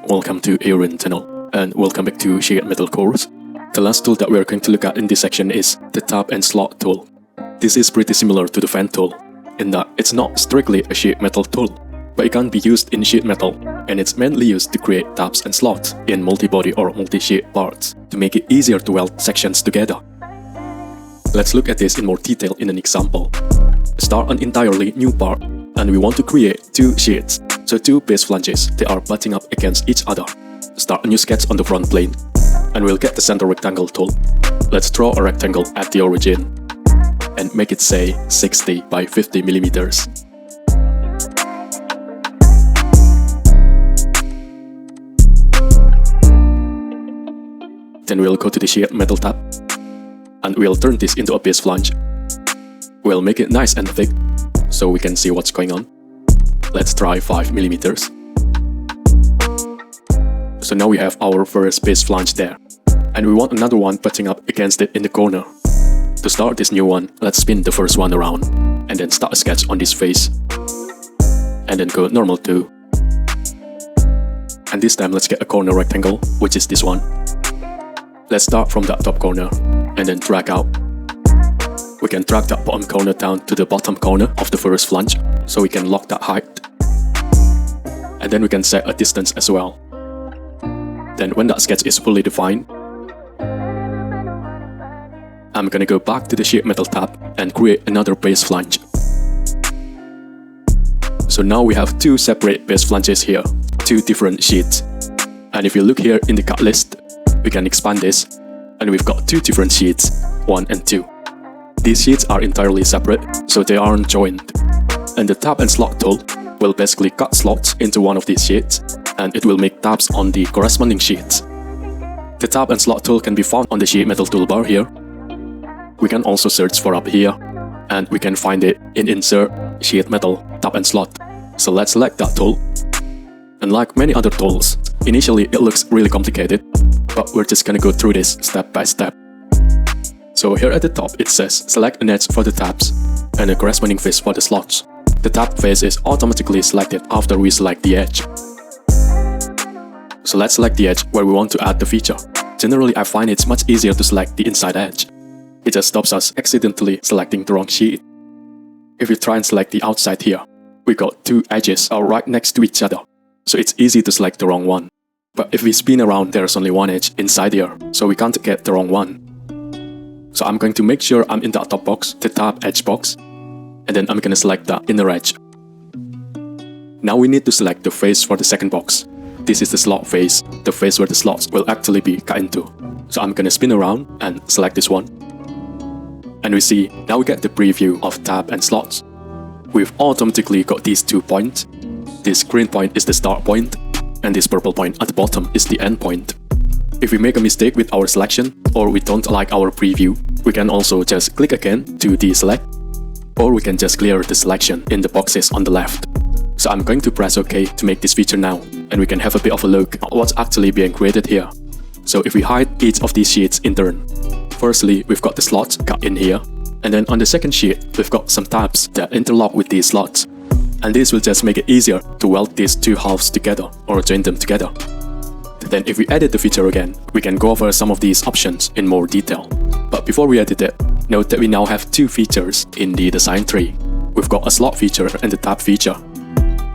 welcome to AER Int channel, and welcome back to sheet metal course. The last tool that we are going to look at in this section is the tab and slot tool. This is pretty similar to the fan tool, in that it's not strictly a sheet metal tool, but it can be used in sheet metal, and it's mainly used to create tabs and slots in multi-body or multi-sheet parts to make it easier to weld sections together. Let's look at this in more detail in an example. Start an entirely new part, and we want to create two sheets, so two base flanges, they are butting up against each other. Start a new sketch on the front plane, and we'll get the center rectangle tool. Let's draw a rectangle at the origin, and make it say 60 by 50 millimeters. Then we'll go to the sheet metal tab, and we'll turn this into a base flange. We'll make it nice and thick, so we can see what's going on. Let's try 5 millimeters. So now we have our first base flange there, and we want another one butting up against it in the corner. To start this new one, let's spin the first one around, and then start a sketch on this face, and then go normal too. And this time let's get a corner rectangle, which is this one. Let's start from that top corner, and then drag out. We can drag that bottom corner down to the bottom corner of the first flange, so we can lock that height. And then we can set a distance as well. Then when that sketch is fully defined, I'm gonna go back to the sheet metal tab and create another base flange. So now we have two separate base flanges here, two different sheets. And if you look here in the cut list, we can expand this, and we've got two different sheets, 1 and 2. These sheets are entirely separate, so they aren't joined. And the tab and slot tool will basically cut slots into one of these sheets, and it will make tabs on the corresponding sheets. The tab and slot tool can be found on the sheet metal toolbar here. We can also search for up here, and we can find it in Insert, Sheet Metal, Tab and Slot. So let's select that tool. And like many other tools, initially it looks really complicated, but we're just gonna go through this step by step. So here at the top it says select an edge for the tabs and a corresponding face for the slots. The tab face is automatically selected after we select the edge. So let's select the edge where we want to add the feature. Generally I find it's much easier to select the inside edge. It just stops us accidentally selecting the wrong sheet. If we try and select the outside here, we got two edges are right next to each other, so it's easy to select the wrong one. But if we spin around, there's only one edge inside here, so we can't get the wrong one. So I'm going to make sure I'm in that top box, the tab edge box, and then I'm gonna select the inner edge. Now we need to select the face for the second box. This is the slot face, the face where the slots will actually be cut into. So I'm gonna spin around and select this one. And we see, now we get the preview of tab and slots. We've automatically got these 2 points. This green point is the start point, and this purple point at the bottom is the end point. If we make a mistake with our selection, or we don't like our preview, we can also just click again to deselect, or we can just clear the selection in the boxes on the left. So I'm going to press OK to make this feature now, and we can have a bit of a look at what's actually being created here. So if we hide each of these sheets in turn, firstly we've got the slots cut in here, and then on the second sheet we've got some tabs that interlock with these slots. And this will just make it easier to weld these two halves together or join them together. Then if we edit the feature again, we can go over some of these options in more detail. But before we edit it, note that we now have two features in the design tree. We've got a slot feature and a tab feature.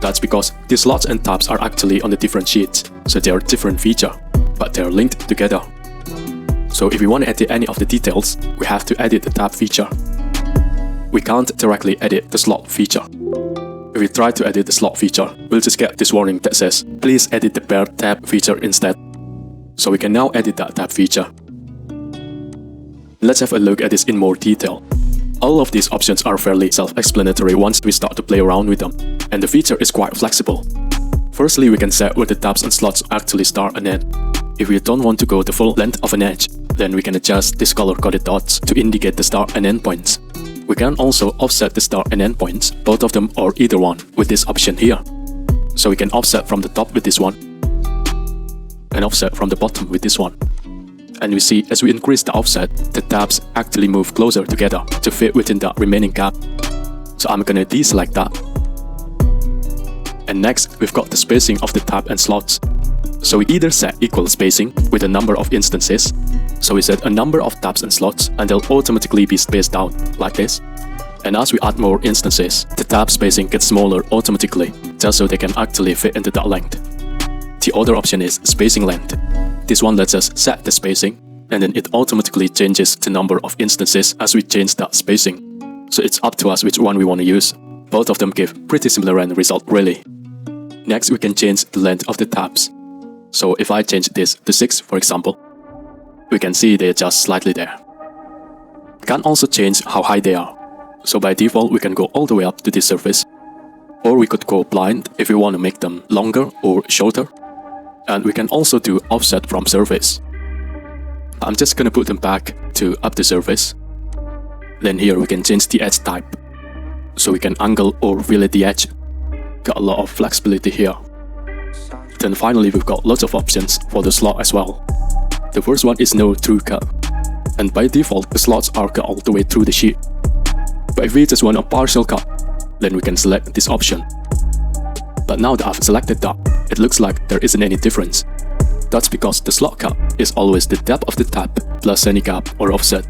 That's because the slots and tabs are actually on the different sheets, so they are a different feature, but they are linked together. So if we want to edit any of the details, we have to edit the tab feature. We can't directly edit the slot feature. If we try to edit the slot feature, we'll just get this warning that says, please edit the paired tab feature instead. So we can now edit that tab feature. Let's have a look at this in more detail. All of these options are fairly self-explanatory once we start to play around with them, and the feature is quite flexible. Firstly, we can set where the tabs and slots actually start and end. If we don't want to go the full length of an edge, then we can adjust these color-coded dots to indicate the start and end points. We can also offset the start and end points, both of them or either one, with this option here. So we can offset from the top with this one, and offset from the bottom with this one. And we see as we increase the offset, the tabs actually move closer together to fit within that remaining gap. So I'm gonna deselect that. And next, we've got the spacing of the tab and slots. So we either set equal spacing with a number of instances, so we set a number of tabs and slots and they'll automatically be spaced out like this. And as we add more instances, the tab spacing gets smaller automatically, just so they can actually fit into that length. The other option is spacing length. This one lets us set the spacing, and then it automatically changes the number of instances as we change that spacing. So it's up to us which one we want to use. Both of them give pretty similar end result really. Next we can change the length of the tabs. So if I change this to 6 for example, we can see they adjust slightly there. We can also change how high they are. So by default we can go all the way up to this surface. Or we could go blind if we want to make them longer or shorter. And we can also do offset from surface. I'm just gonna put them back to up the surface. Then here we can change the edge type. So we can angle or fillet the edge. Got a lot of flexibility here. Then finally we've got lots of options for the slot as well. The first one is no through cut. And by default the slots are cut all the way through the sheet. But if we just want a partial cut, then we can select this option. But now that I've selected that, it looks like there isn't any difference. That's because the slot cut is always the depth of the tab plus any gap or offset.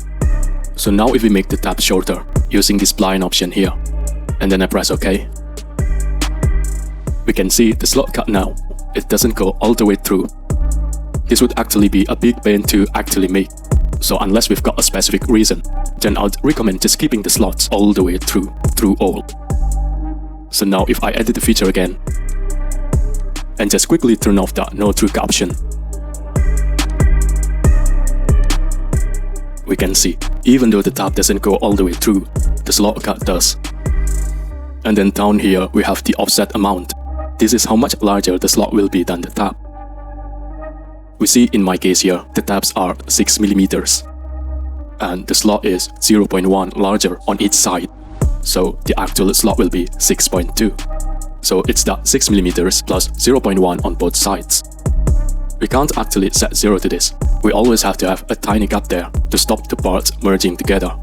So now if we make the tab shorter using this spline option here, and then I press OK, we can see the slot cut now. It doesn't go all the way through. This would actually be a big pain to actually make. So unless we've got a specific reason, then I'd recommend just keeping the slots all the way through all. So now if I edit the feature again, and just quickly turn off that no through cut option, we can see, even though the tab doesn't go all the way through, the slot cut does. And then down here we have the offset amount. This is how much larger the slot will be than the tab. We see in my case here, the tabs are 6mm, and the slot is 0.1 larger on each side. So the actual slot will be 6.2. So it's that 6mm plus 0.1 on both sides. We can't actually set 0 to this. We always have to have a tiny gap there to stop the parts merging together.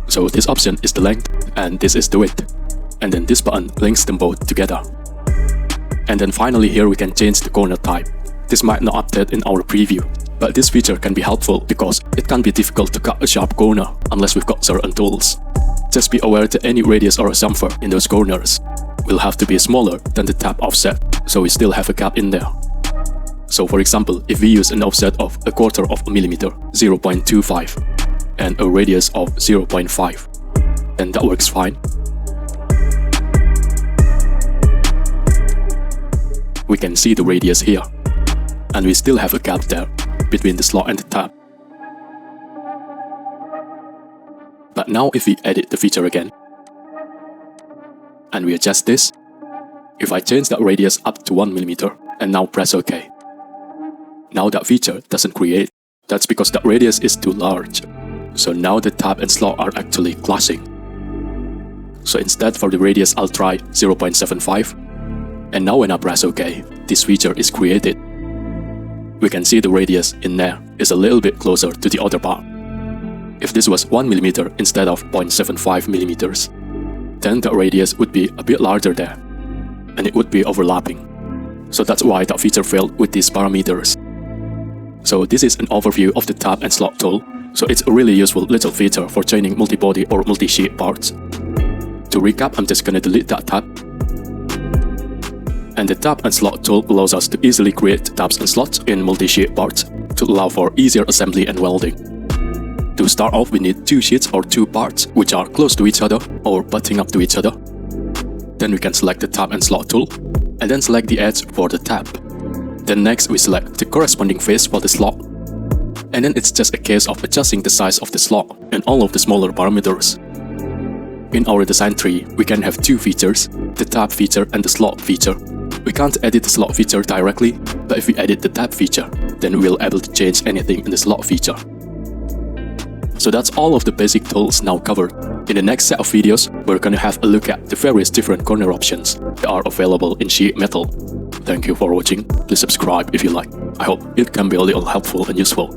So this option is the length and this is the width. And then this button links them both together. And then finally here we can change the corner type. This might not update in our preview, but this feature can be helpful because it can be difficult to cut a sharp corner unless we've got certain tools. Just be aware that any radius or a chamfer in those corners will have to be smaller than the tab offset, so we still have a gap in there. So for example, if we use an offset of 1/4 of a millimeter, 0.25, and a radius of 0.5, then that works fine. We can see the radius here, and we still have a gap there between the slot and the tab. But now if we edit the feature again, and we adjust this, if I change that radius up to 1mm and now press OK, now that feature doesn't create. That's because that radius is too large. So now the tab and slot are actually clashing. So instead for the radius I'll try 0.75, and now when I press OK, this feature is created. We can see the radius in there is a little bit closer to the other part. If this was 1mm instead of 0.75mm, then the radius would be a bit larger there, and it would be overlapping. So that's why that feature failed with these parameters. So this is an overview of the tab and slot tool. So it's a really useful little feature for chaining multi-body or multi-sheet parts. To recap, I'm just gonna delete that tab. And the tab and slot tool allows us to easily create tabs and slots in multi-sheet parts to allow for easier assembly and welding. To start off, we need 2 sheets or 2 parts which are close to each other or butting up to each other. Then we can select the tab and slot tool, and then select the edge for the tab. Then next we select the corresponding face for the slot. And then it's just a case of adjusting the size of the slot and all of the smaller parameters. In our design tree, we can have 2 features, the tab feature and the slot feature. We can't edit the slot feature directly, but if we edit the tab feature, then we'll be able to change anything in the slot feature. So that's all of the basic tools now covered. In the next set of videos, we're gonna have a look at the various different corner options that are available in sheet metal. Thank you for watching. Please subscribe if you like. I hope it can be a little helpful and useful.